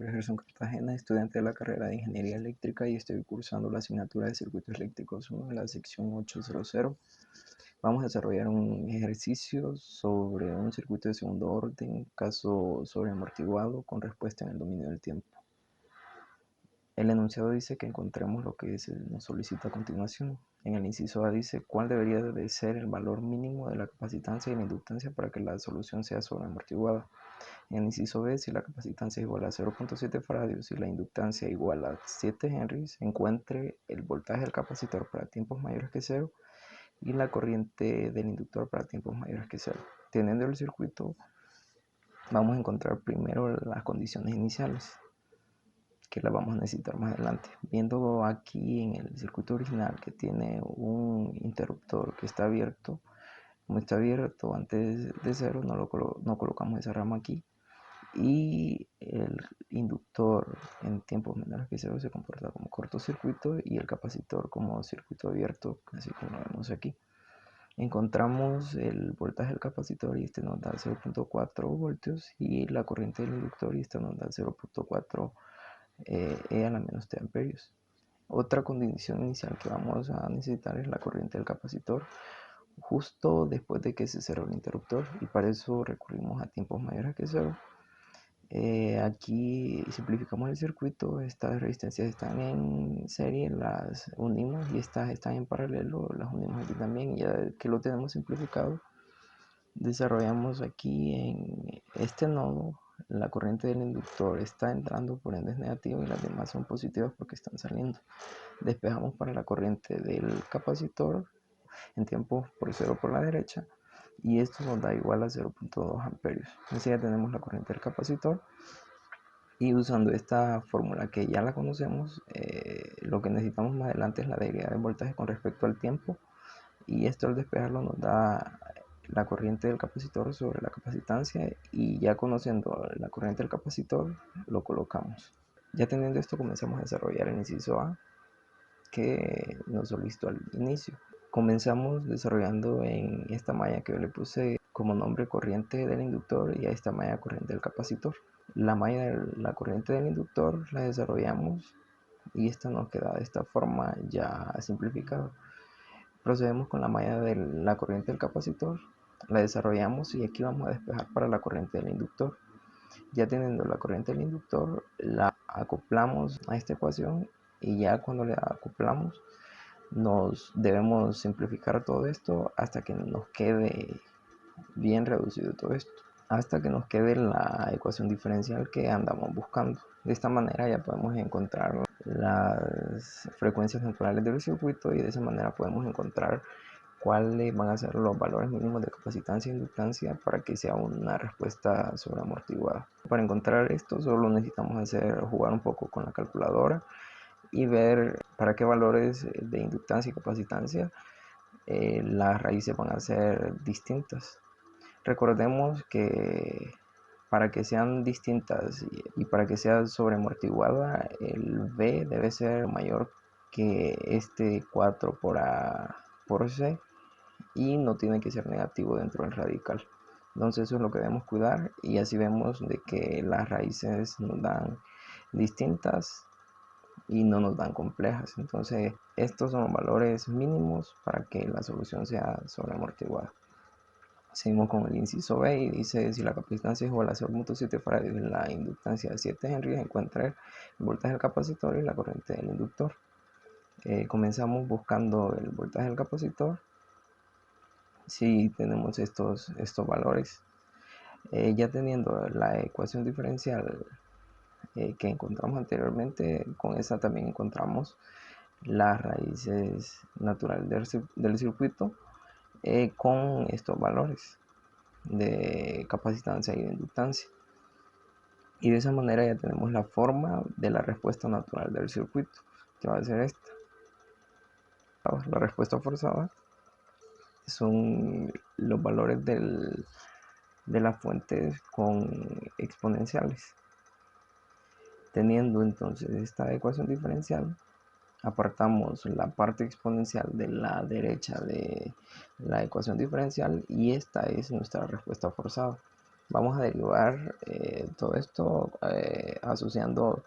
nombre es Gerson Cartagena, estudiante de la carrera de Ingeniería Eléctrica y estoy cursando la asignatura de Circuitos Eléctricos 1 en la sección 800. Vamos a desarrollar un ejercicio sobre un circuito de segundo orden, caso sobreamortiguado con respuesta en el dominio del tiempo. El enunciado dice que encontremos lo que se nos solicita a continuación. En el inciso A dice cuál debería de ser el valor mínimo de la capacitancia y la inductancia para que la solución sea sobreamortiguada. En el inciso B, si la capacitancia es igual a 0.7 faradios y la inductancia igual a 7 henries, encuentre el voltaje del capacitor para tiempos mayores que 0 y la corriente del inductor para tiempos mayores que 0. Teniendo el circuito, vamos a encontrar primero las condiciones iniciales, que las vamos a necesitar más adelante. Viendo aquí en el circuito original que tiene un interruptor que está abierto, como está abierto antes de 0, no colocamos esa rama aquí. Y el inductor en tiempos menores que 0 se comporta como cortocircuito y el capacitor como circuito abierto, así como lo vemos aquí. Encontramos el voltaje del capacitor y este nos da 0.4 voltios y la corriente del inductor y esta nos da 0.4 E a la menos T amperios. Otra condición inicial que vamos a necesitar es la corriente del capacitor justo después de que se cerró el interruptor y para eso recurrimos a tiempos mayores que 0. Aquí simplificamos el circuito, estas resistencias están en serie, las unimos y estas están en paralelo, las unimos aquí también. Ya que lo tenemos simplificado, desarrollamos aquí en este nodo, la corriente del inductor está entrando, por ende es negativa y las demás son positivas porque están saliendo. Despejamos para la corriente del capacitor en tiempos por 0 por la derecha y esto nos da igual a 0.2 amperios. Así ya tenemos la corriente del capacitor. Y usando esta fórmula que ya la conocemos, lo que necesitamos más adelante es la derivada de voltaje con respecto al tiempo. Y esto al despejarlo nos da la corriente del capacitor sobre la capacitancia. Y ya conociendo la corriente del capacitor, lo colocamos. Ya teniendo esto, comenzamos a desarrollar el inciso A que nos solicitó al inicio. Comenzamos desarrollando en esta malla que yo le puse como nombre corriente del inductor y a esta malla corriente del capacitor. La malla de la corriente del inductor la desarrollamos y esta nos queda de esta forma ya simplificada. Procedemos con la malla de la corriente del capacitor, la desarrollamos y aquí vamos a despejar para la corriente del inductor. Ya teniendo la corriente del inductor, la acoplamos a esta ecuación y ya cuando le acoplamos nos debemos simplificar todo esto hasta que nos quede bien reducido todo esto, hasta que nos quede la ecuación diferencial que andamos buscando. De esta manera ya podemos encontrar las frecuencias naturales del circuito y de esa manera podemos encontrar cuáles van a ser los valores mínimos de capacitancia e inductancia para que sea una respuesta sobreamortiguada. Para encontrar esto solo necesitamos jugar un poco con la calculadora y ver para qué valores de inductancia y capacitancia las raíces van a ser distintas. Recordemos que para que sean distintas y para que sea sobreamortiguada, el B debe ser mayor que este 4 por A por C y no tiene que ser negativo dentro del radical. Entonces eso es lo que debemos cuidar y así vemos de que las raíces nos dan distintas y no nos dan complejas. Entonces estos son los valores mínimos para que la solución sea sobreamortiguada. Seguimos con el inciso B y dice si la capacitancia es igual a 0.7 faradios y la inductancia de 7 henry, encuentra el voltaje del capacitor y la corriente del inductor. Comenzamos buscando el voltaje del capacitor. Si tenemos estos valores, ya teniendo la ecuación diferencial que encontramos anteriormente, con esa también encontramos las raíces naturales del circuito con estos valores de capacitancia y de inductancia. Y de esa manera ya tenemos la forma de la respuesta natural del circuito, que va a ser esta. La respuesta forzada son los valores de las fuentes con exponenciales. Teniendo entonces esta ecuación diferencial, apartamos la parte exponencial de la derecha de la ecuación diferencial y esta es nuestra respuesta forzada. Vamos a derivar todo esto asociando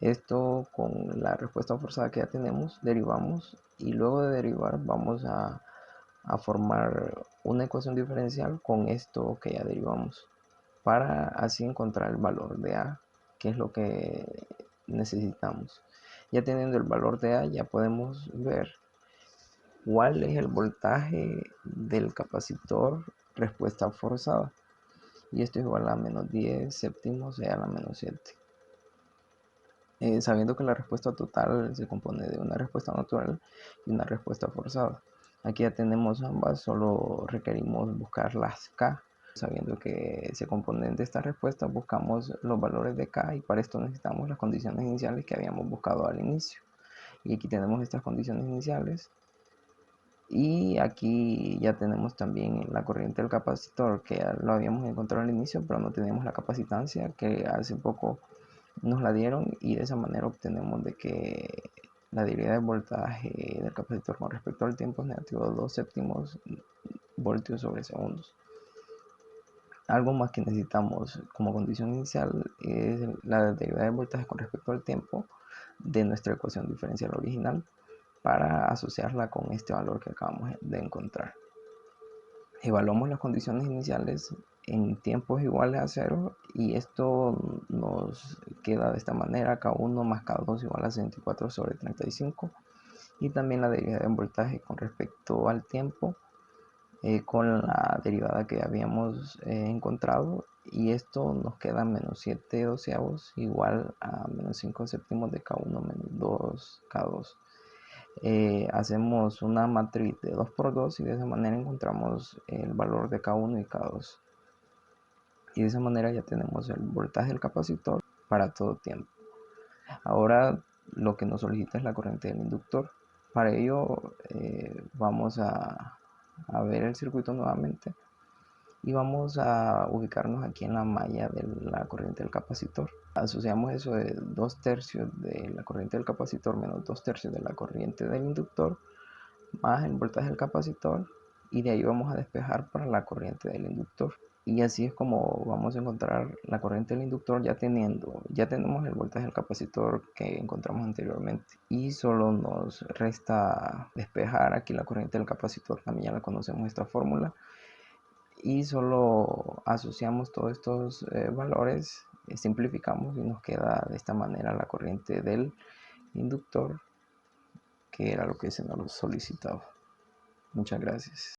esto con la respuesta forzada que ya tenemos, derivamos y luego de derivar vamos a formar una ecuación diferencial con esto que ya derivamos para así encontrar el valor de A, que es lo que necesitamos. Ya teniendo el valor de A ya podemos ver cuál es el voltaje del capacitor respuesta forzada, y esto es igual a menos 10 séptimos e a la menos 7. Sabiendo que la respuesta total se compone de una respuesta natural y una respuesta forzada. Aquí ya tenemos ambas, solo requerimos buscar las K. Sabiendo que se componen de esta respuesta, buscamos los valores de K y para esto necesitamos las condiciones iniciales que habíamos buscado al inicio. Y aquí tenemos estas condiciones iniciales. Y aquí ya tenemos también la corriente del capacitor, que ya lo habíamos encontrado al inicio, pero no tenemos la capacitancia, que hace poco nos la dieron, y de esa manera obtenemos de que la derivada del voltaje del capacitor con respecto al tiempo es negativo 2 séptimos voltios sobre segundos. Algo más que necesitamos como condición inicial es la derivada del voltaje con respecto al tiempo de nuestra ecuación diferencial original para asociarla con este valor que acabamos de encontrar. Evaluamos las condiciones iniciales en tiempos iguales a 0 y esto nos queda de esta manera: K1 más K2 igual a 64 sobre 35, y también la derivada del voltaje con respecto al tiempo con la derivada que habíamos encontrado, y esto nos queda menos 7 doceavos igual a menos 5 séptimos de K1 menos 2 K2. Hacemos una matriz de 2 por 2 y de esa manera encontramos el valor de K1 y K2, y de esa manera ya tenemos el voltaje del capacitor para todo tiempo. Ahora lo que nos solicita es la corriente del inductor. Para ello vamos a ver el circuito nuevamente y vamos a ubicarnos aquí en la malla de la corriente del capacitor. Asociamos eso de 2 tercios de la corriente del capacitor menos 2 tercios de la corriente del inductor más el voltaje del capacitor, y de ahí vamos a despejar para la corriente del inductor. Y así es como vamos a encontrar la corriente del inductor ya tenemos el voltaje del capacitor que encontramos anteriormente, y solo nos resta despejar aquí la corriente del capacitor. También ya la conocemos esta fórmula, y solo asociamos todos estos valores, simplificamos y nos queda de esta manera la corriente del inductor, que era lo que se nos solicitaba. Muchas gracias.